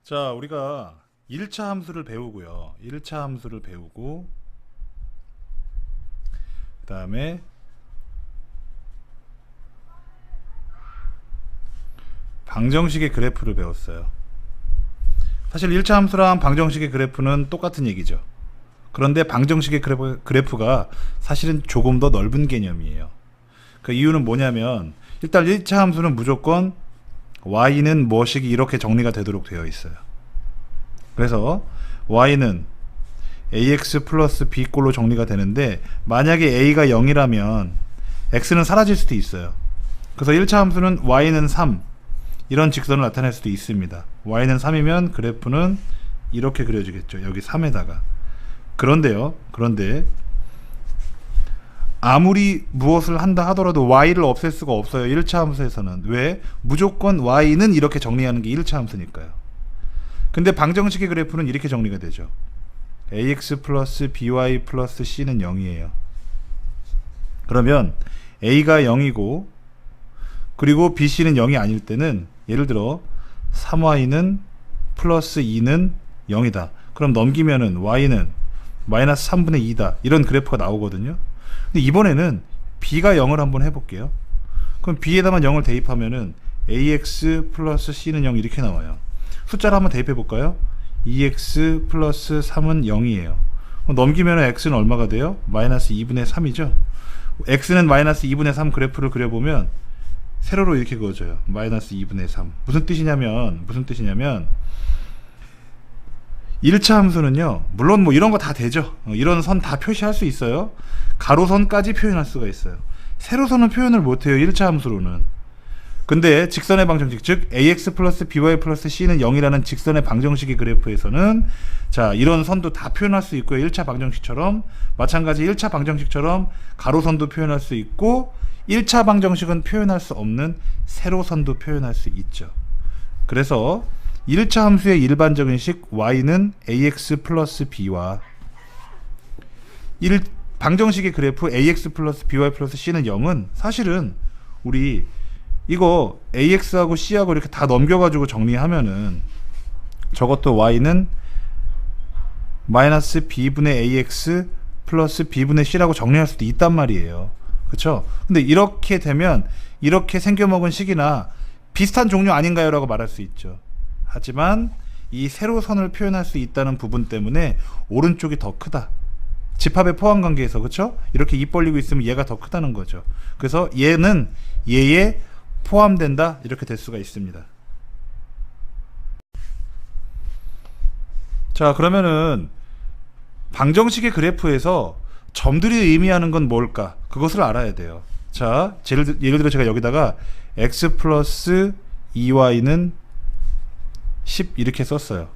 자, 우리가 1차 함수를 배우고요. 1차 함수를 배우고 그다음에 방정식의 그래프를 배웠어요. 사실 1차 함수랑 방정식의 그래프는 똑같은 얘기죠. 그런데 방정식의 그래프가 사실은 조금 더 넓은 개념이에요. 그 이유는 뭐냐면 일단 1차 함수는 무조건 y는 뭐식이 이렇게 정리가 되도록 되어 있어요. 그래서 y는 ax 플러스 b꼴로 정리가 되는데 만약에 a가 0이라면 x는 사라질 수도 있어요. 그래서 1차 함수는 y는 3 이런 직선을 나타낼 수도 있습니다. y는 3이면 그래프는 이렇게 그려지겠죠. 여기 3에다가. 그런데 아무리 무엇을 한다 하더라도 y를 없앨 수가 없어요. 1차 함수에서는. 왜? 무조건 y는 이렇게 정리하는 게 1차 함수니까요. 근데 방정식의 그래프는 이렇게 정리가 되죠. ax 플러스 by 플러스 c는 0이에요. 그러면 a가 0이고 그리고 bc는 0이 아닐 때는 예를 들어 3y는 플러스 2는 0이다. 그럼 넘기면은 y는 마이너스 3분의 2다. 이런 그래프가 나오거든요. 근데 이번에는 b가 0을 한번 해볼게요. 그럼 b에다만 0을 대입하면은 ax 플러스 c는 0 이렇게 나와요. 숫자를 한번 대입해 볼까요? 2x 플러스 3은 0이에요. 넘기면 x는 얼마가 돼요? 마이너스 2분의 3이죠. x는 마이너스 2분의 3 그래프를 그려보면 세로로 이렇게 그어져요. 마이너스 2분의 3. 무슨 뜻이냐면 1차 함수는요, 물론 뭐 이런 거 다 되죠. 이런 선 다 표시할 수 있어요. 가로선까지 표현할 수가 있어요. 세로선은 표현을 못해요. 1차 함수로는. 근데 직선의 방정식, 즉 ax 플러스 by 플러스 c는 0이라는 직선의 방정식의 그래프에서는 자, 이런 선도 다 표현할 수 있고요. 1차 방정식처럼 마찬가지 1차 방정식처럼 가로선도 표현할 수 있고 1차 방정식은 표현할 수 없는 세로선도 표현할 수 있죠. 그래서 1차 함수의 일반적인 식 y는 ax 플러스 b와 방정식의 그래프 ax 플러스 by 플러스 c는 0은 사실은 우리 이거 ax하고 c하고 이렇게 다 넘겨가지고 정리하면은 저것도 y는 마이너스 b분의 ax 플러스 b분의 c라고 정리할 수도 있단 말이에요. 그쵸? 근데 이렇게 되면 이렇게 생겨먹은 식이나 비슷한 종류 아닌가요? 라고 말할 수 있죠. 하지만 이 세로선을 표현할 수 있다는 부분 때문에 오른쪽이 더 크다. 집합의 포함관계에서 그쵸? 이렇게 입 벌리고 있으면 얘가 더 크다는 거죠. 그래서 얘는 얘에 포함된다 이렇게 될 수가 있습니다. 자, 그러면은 방정식의 그래프에서 점들이 의미하는 건 뭘까? 그것을 알아야 돼요. 자, 예를 들어 제가 여기다가 x 플러스 2y는 10 이렇게 썼어요.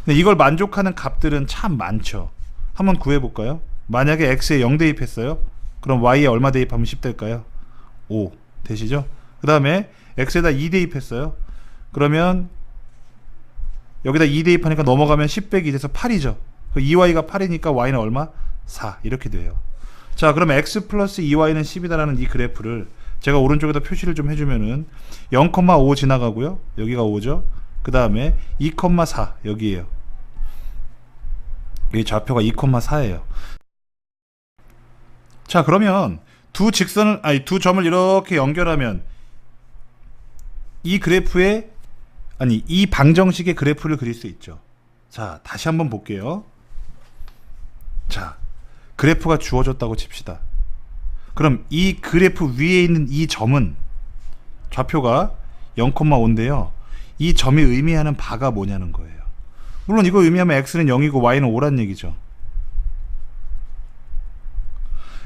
근데 이걸 만족하는 값들은 참 많죠. 한번 구해볼까요? 만약에 x에 0 대입했어요. 그럼 y에 얼마 대입하면 10 될까요? 5 되시죠? 그 다음에 x에다 2 대입했어요. 그러면 여기다 2 대입하니까 넘어가면 10 빼기 돼서 8이죠. 2y가 8이니까 y는 얼마? 4 이렇게 돼요. 자, 그럼 x 플러스 2y는 10이다라는 이 그래프를 제가 오른쪽에다 표시를 좀 해주면은 0,5 지나가고요. 여기가 5죠. 그 다음에 2,4 여기에요. 여기 좌표가 2,4예요. 자, 그러면 두 점을 이렇게 연결하면 이 그래프에 이 방정식의 그래프를 그릴 수 있죠. 자, 다시 한번 볼게요. 자, 그래프가 주어졌다고 칩시다. 그럼 이 그래프 위에 있는 이 점은 좌표가 0,5인데요. 이 점이 의미하는 바가 뭐냐는 거예요. 물론 이거 의미하면 x는 0이고 y는 5란 얘기죠.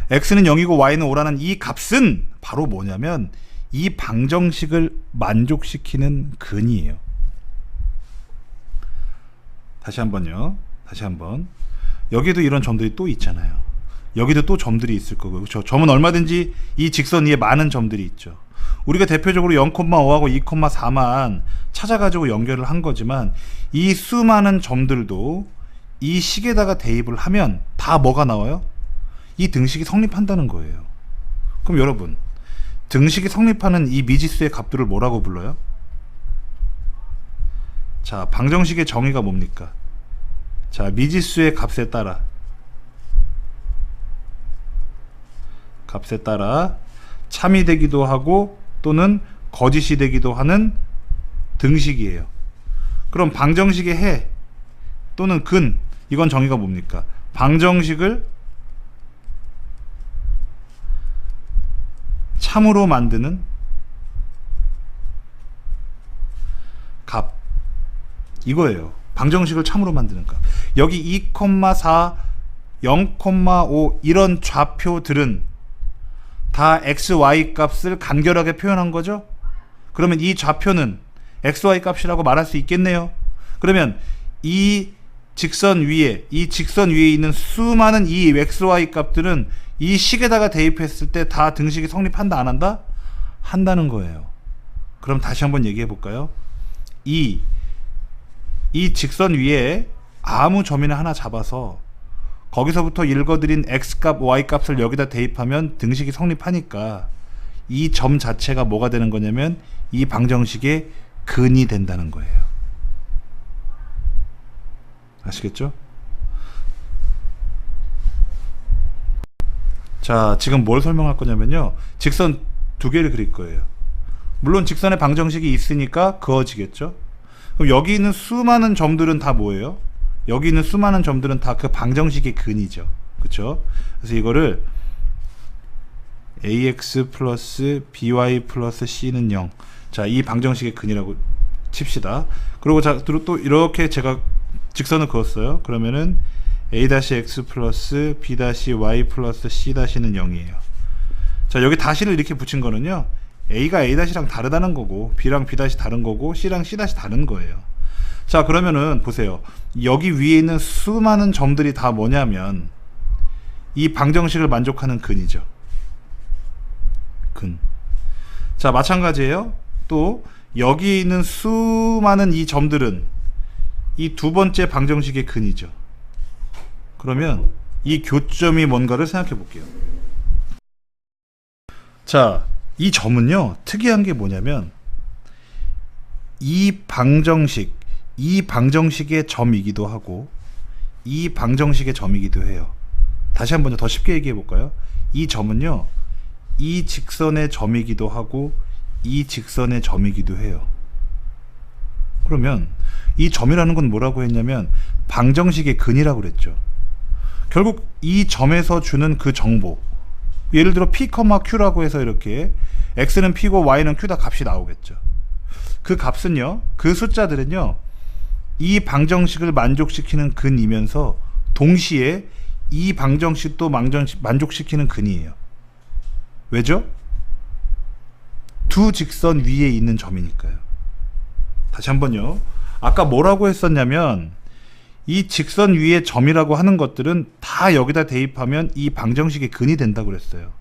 x는 0이고 y는 5라는 이 값은 바로 뭐냐면 이 방정식을 만족시키는 근이에요. 다시 한번 여기도 이런 점들이 또 있잖아요. 여기도 또 점들이 있을 거고요. 그렇죠? 점은 얼마든지 이 직선 위에 많은 점들이 있죠. 우리가 대표적으로 0,5하고 2,4만 찾아가지고 연결을 한 거지만 이 수많은 점들도 이 식에다가 대입을 하면 다 뭐가 나와요? 이 등식이 성립한다는 거예요. 그럼 여러분, 등식이 성립하는 이 미지수의 값들을 뭐라고 불러요? 자, 방정식의 정의가 뭡니까? 자, 미지수의 값에 따라 참이 되기도 하고 또는 거짓이 되기도 하는 등식이에요. 그럼 방정식의 해 또는 근, 이건 정의가 뭡니까? 방정식을 참으로 만드는 값, 이거예요. 방정식을 참으로 만드는 값. 여기 2,4, 0,5 이런 좌표들은 다 x, y 값을 간결하게 표현한 거죠. 그러면 이 좌표는 x, y 값이라고 말할 수 있겠네요. 그러면 이 직선 위에 있는 수많은 이 x, y 값들은 이 식에다가 대입했을 때 다 등식이 성립한다, 안 한다? 한다는 거예요. 그럼 다시 한번 얘기해 볼까요? 이 직선 위에 아무 점이나 하나 잡아서 거기서부터 읽어드린 x값, y값을 여기다 대입하면 등식이 성립하니까 이 점 자체가 뭐가 되는 거냐면 이 방정식의 근이 된다는 거예요. 아시겠죠? 자, 지금 뭘 설명할 거냐면요, 직선 두 개를 그릴 거예요. 물론 직선의 방정식이 있으니까 그어지겠죠. 그럼 여기 있는 수많은 점들은 다 뭐예요? 여기 있는 수많은 점들은 다 그 방정식의 근이죠. 그쵸? 그래서 이거를 ax 플러스 by 플러스 c는 0. 자, 이 방정식의 근이라고 칩시다. 그리고 자, 또 이렇게 제가 직선을 그었어요. 그러면은 a-x 플러스 b-y 플러스 c-는 0이에요. 자, 여기 다시를 이렇게 붙인 거는요, a가 a-랑 다르다는 거고 b랑 b- 다른 거고 c랑 c- 다른 거예요. 자, 그러면은 보세요. 여기 위에 있는 수많은 점들이 다 뭐냐면 이 방정식을 만족하는 근이죠. 근. 자, 마찬가지예요. 또 여기 있는 수많은 이 점들은 이 두 번째 방정식의 근이죠. 그러면 이 교점이 뭔가를 생각해 볼게요. 자, 이 점은요, 특이한 게 뭐냐면 이 방정식의 점이기도 하고 이 방정식의 점이기도 해요. 다시 한번 더 쉽게 얘기해 볼까요? 이 점은요, 이 직선의 점이기도 하고 이 직선의 점이기도 해요. 그러면 이 점이라는 건 뭐라고 했냐면 방정식의 근이라고 그랬죠. 결국 이 점에서 주는 그 정보, 예를 들어 p, q라고 해서 이렇게 x는 p고 y는 q다 값이 나오겠죠. 그 값은요, 그 숫자들은요, 이 방정식을 만족시키는 근이면서 동시에 이 방정식도 만족시키는 근이에요. 왜죠? 두 직선 위에 있는 점이니까요. 다시 한번요. 아까 뭐라고 했었냐면 이 직선 위에 점이라고 하는 것들은 다 여기다 대입하면 이 방정식의 근이 된다고 그랬어요.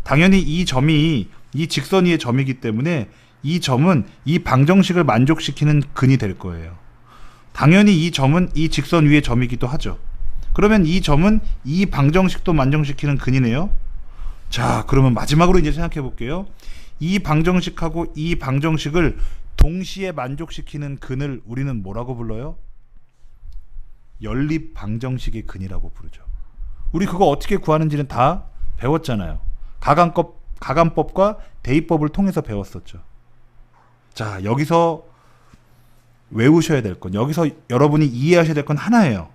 당연히 이 점이 이 직선 위의 점이기 때문에 이 점은 이 방정식을 만족시키는 근이 될 거예요. 당연히 이 점은 이 직선 위의 점이기도 하죠. 그러면 이 점은 이 방정식도 만족시키는 근이네요. 자, 그러면 마지막으로 이제 생각해 볼게요. 이 방정식하고 이 방정식을 동시에 만족시키는 근을 우리는 뭐라고 불러요? 연립 방정식의 근이라고 부르죠. 우리 그거 어떻게 구하는지는 다 배웠잖아요. 가간법과 대입법을 통해서 배웠었죠. 자, 여기서 외우셔야 될 건, 여기서 여러분이 이해하셔야 될 건 하나예요.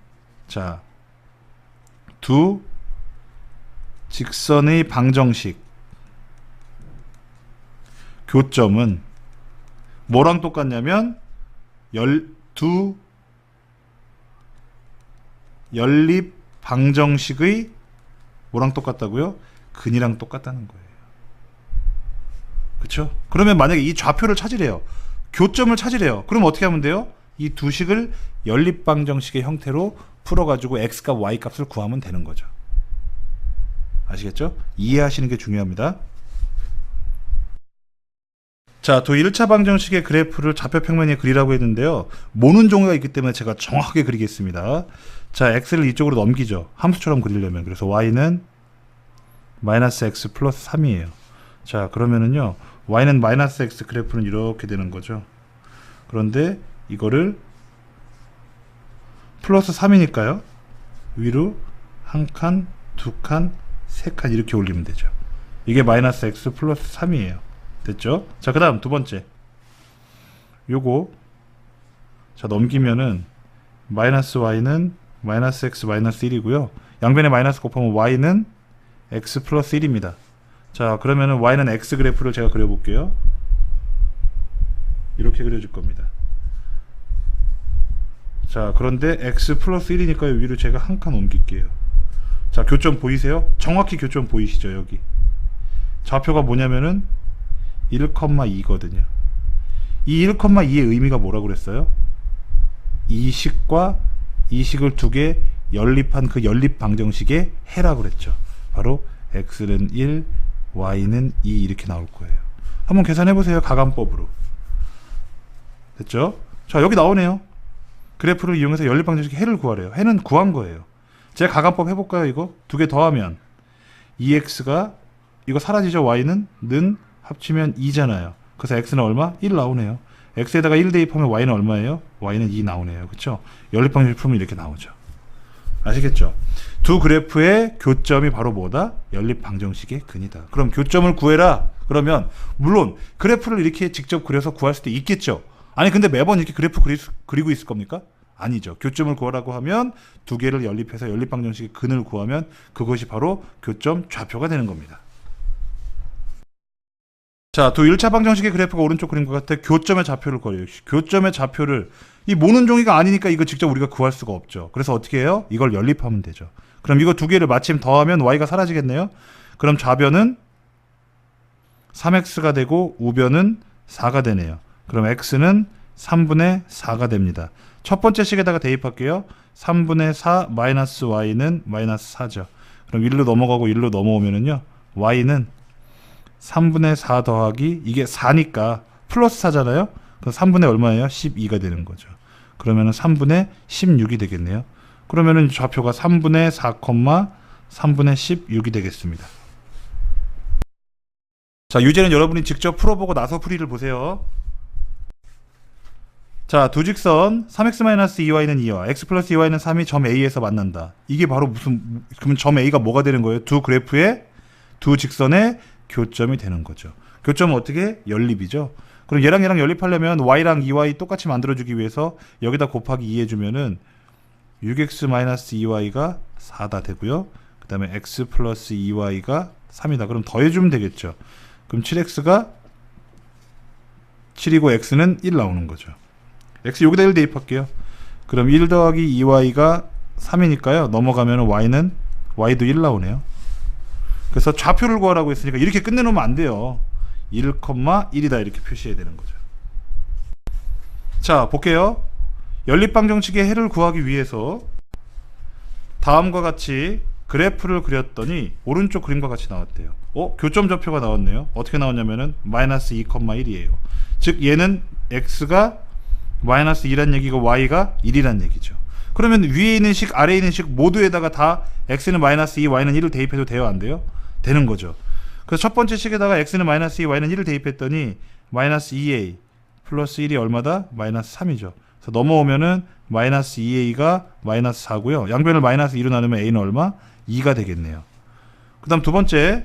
자, 두 직선의 방정식 교점은 뭐랑 똑같냐면 두 연립 방정식의 뭐랑 똑같다고요? 근이랑 똑같다는 거예요. 그렇죠? 그러면 만약에 이 좌표를 찾으래요. 교점을 찾으래요. 그럼 어떻게 하면 돼요? 이 두 식을 연립 방정식의 형태로 풀어가지고 x값, y값을 구하면 되는 거죠. 아시겠죠? 이해하시는 게 중요합니다. 자, 또 1차 방정식의 그래프를 좌표 평면에 그리라고 했는데요. 모는 종류가 있기 때문에 제가 정확하게 그리겠습니다. 자, x를 이쪽으로 넘기죠. 함수처럼 그리려면. 그래서 y는 마이너스 x 플러스 3이에요. 자, 그러면은요, y는 마이너스 x 그래프는 이렇게 되는 거죠. 그런데 이거를 플러스 3이니까요. 위로 한 칸, 두 칸, 세 칸 이렇게 올리면 되죠. 이게 마이너스 x 플러스 3이에요. 됐죠? 자, 그 다음 두 번째. 요거 자 넘기면은 마이너스 y는 마이너스 x 마이너스 1이고요. 양변에 마이너스 곱하면 y는 x 플러스 1입니다. 자, 그러면은 y는 x 그래프를 제가 그려볼게요. 이렇게 그려줄 겁니다. 자, 그런데 x 플러스 1이니까 위로 제가 한 칸 옮길게요. 자, 교점 보이세요? 정확히 교점 보이시죠? 여기 좌표가 뭐냐면은 1,2거든요. 이 1,2의 의미가 뭐라고 그랬어요? 이 식과 이 식을 두 개 연립한 그 연립 방정식의 해라고 그랬죠. 바로 x는 1, y는 2 이렇게 나올 거예요. 한번 계산해 보세요. 가감법으로. 됐죠? 자, 여기 나오네요. 그래프를 이용해서 연립 방정식의 해를 구하래요. 해는 구한 거예요. 제가 가감법 해볼까요? 이거 두 개 더하면 2x가 이거 사라지죠. y는 는 합치면 2잖아요. 그래서 x는 얼마? 1 나오네요. x에다가 1 대입하면 y는 얼마예요? y는 2 나오네요. 그쵸? 연립 방정식 풀면 이렇게 나오죠. 아시겠죠? 두 그래프의 교점이 바로 뭐다? 연립 방정식의 근이다. 그럼 교점을 구해라. 그러면 물론 그래프를 이렇게 직접 그려서 구할 수도 있겠죠. 아니 근데 매번 이렇게 그래프 그리고 있을 겁니까? 아니죠. 교점을 구하라고 하면 두 개를 연립해서 연립 방정식의 근을 구하면 그것이 바로 교점 좌표가 되는 겁니다. 자, 두 1차 방정식의 그래프가 오른쪽 그림과 같아 교점의 좌표를 구해요. 교점의 좌표를 이 모는 종이가 아니니까 이거 직접 우리가 구할 수가 없죠. 그래서 어떻게 해요? 이걸 연립하면 되죠. 그럼 이거 두 개를 마침 더하면 y가 사라지겠네요. 그럼 좌변은 3x가 되고 우변은 4가 되네요. 그럼 x는 3분의 4가 됩니다. 첫 번째 식에다가 대입할게요. 3분의 4 마이너스 y는 마이너스 4죠. 그럼 1로 넘어가고 1로 넘어오면은요. y는 3분의 4 더하기 이게 4니까 플러스 4잖아요. 그럼 3분의 얼마예요? 12가 되는 거죠. 그러면은 3분의 16이 되겠네요. 그러면은 좌표가 3분의 4, 3분의 16이 되겠습니다. 자, 유제는 여러분이 직접 풀어보고 나서 풀이를 보세요. 자, 두 직선 3x-2y는 2와 x 플러스 2y는 3이 점 A에서 만난다. 이게 바로 그러면 점 A가 뭐가 되는 거예요? 두 그래프의 두 직선의 교점이 되는 거죠. 교점은 어떻게? 연립이죠. 그럼 얘랑 연립하려면 y랑 2y 똑같이 만들어주기 위해서 여기다 곱하기 2 해주면은 6x-2y가 4다 되고요. 그 다음에 x 플러스 2y가 3이다. 그럼 더해주면 되겠죠. 그럼 7x가 7이고 x는 1 나오는 거죠. x 여기다 1 대입할게요. 그럼 1 더하기 2y가 3이니까요. 넘어가면 y도 1 나오네요. 그래서 좌표를 구하라고 했으니까 이렇게 끝내놓으면 안 돼요. 1,1이다 이렇게 표시해야 되는 거죠. 자, 볼게요. 연립방정식의 해를 구하기 위해서 다음과 같이 그래프를 그렸더니 오른쪽 그림과 같이 나왔대요. 교점 좌표가 나왔네요. 어떻게 나왔냐면은 마이너스 2,1이에요. 즉 얘는 x가 마이너스 2란 얘기고 y가 1이란 얘기죠. 그러면 위에 있는 식 아래에 있는 식 모두에다가 다 x는 마이너스 2, y는 1을 대입해도 돼요? 안 돼요? 되는 거죠. 그래서 첫 번째 식에다가 x는 마이너스 2, y는 1을 대입했더니 마이너스 2a 플러스 1이 얼마다? 마이너스 3이죠. 그래서 넘어오면은 마이너스 2a가 마이너스 4고요. 양변을 마이너스 2로 나누면 a는 얼마? 2가 되겠네요. 그 다음 두 번째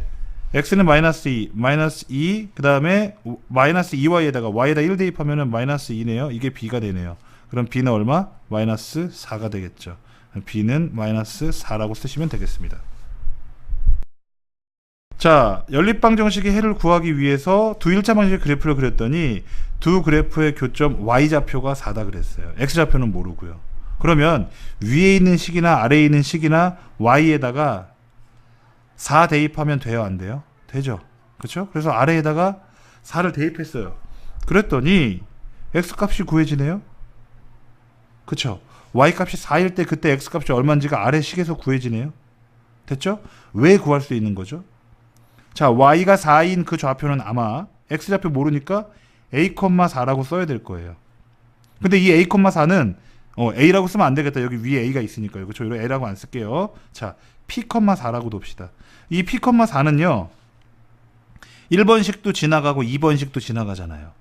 x는 마이너스 2, 그 다음에 마이너스 2y에다가 y에다 1 대입하면은 마이너스 2네요. 이게 b가 되네요. 그럼 b는 얼마? 마이너스 4가 되겠죠. b는 마이너스 4라고 쓰시면 되겠습니다. 자, 연립방정식의 해를 구하기 위해서 두 1차 방정식 그래프를 그렸더니 두 그래프의 교점 y좌표가 4다 그랬어요. x좌표는 모르고요. 그러면 위에 있는 식이나 아래에 있는 식이나 y에다가 4 대입하면 돼요? 안 돼요? 되죠. 그렇죠? 그래서 아래에다가 4를 대입했어요. 그랬더니 x값이 구해지네요. 그렇죠? y값이 4일 때 그때 x값이 얼마인지가 아래 식에서 구해지네요. 됐죠? 왜 구할 수 있는 거죠? 자, y가 4인 그 좌표는 아마 x좌표 모르니까 a,4라고 써야 될 거예요. 근데 이 a,4는 a라고 쓰면 안 되겠다. 여기 위에 a가 있으니까요. 그렇죠? 이거 a라고 안 쓸게요. 자, p,4라고 둡시다. 이 p,4는요. 1번식도 지나가고 2번식도 지나가잖아요.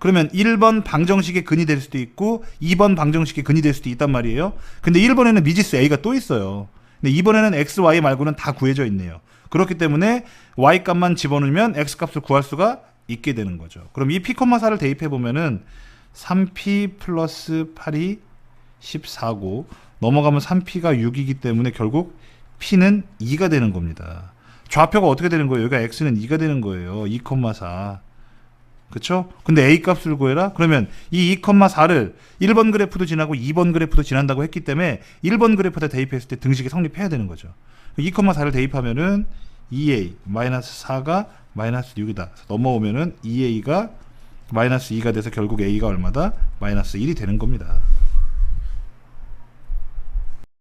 그러면 1번 방정식의 근이 될 수도 있고 2번 방정식의 근이 될 수도 있단 말이에요. 근데 1번에는 미지수 a가 또 있어요. 근데 2번에는 x, y 말고는 다 구해져 있네요. 그렇기 때문에 y 값만 집어넣으면 x 값을 구할 수가 있게 되는 거죠. 그럼 이 p, 4를 대입해 보면은 3p 플러스 8이 14고 넘어가면 3p가 6이기 때문에 결국 p는 2가 되는 겁니다. 좌표가 어떻게 되는 거예요? 여기가 x는 2가 되는 거예요. 2,4. 그쵸? 근데 a 값을 구해라? 그러면 이 2,4를 1번 그래프도 지나고 2번 그래프도 지난다고 했기 때문에 1번 그래프에다 대입했을 때 등식이 성립해야 되는 거죠. 2,4를 대입하면은 2a 마이너스 4가 마이너스 6이다. 넘어오면은 2a가 마이너스 2가 돼서 결국 a가 얼마다? 마이너스 1이 되는 겁니다.